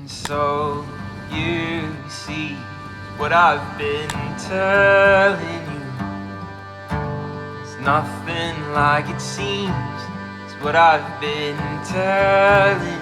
So you see what I've been telling you. It's nothing like it seems. It's what I've been telling you.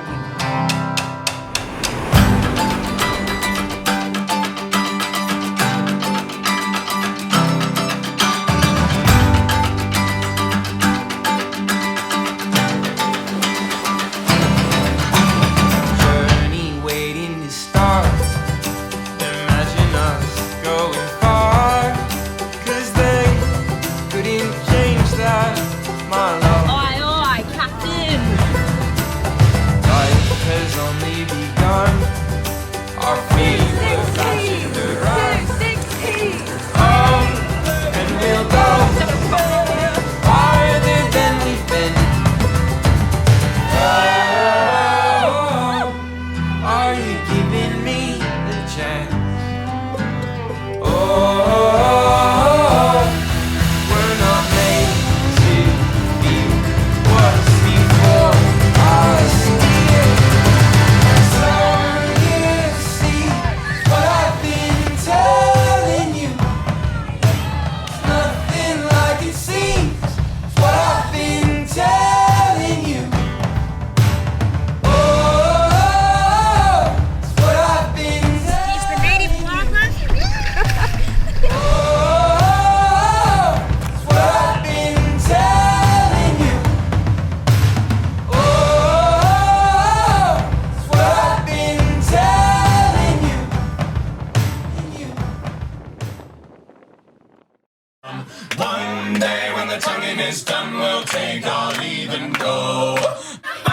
One day when the tonguing is done, we'll take our leave and go. The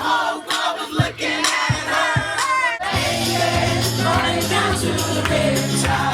whole world was looking at her. Running down to the riverside.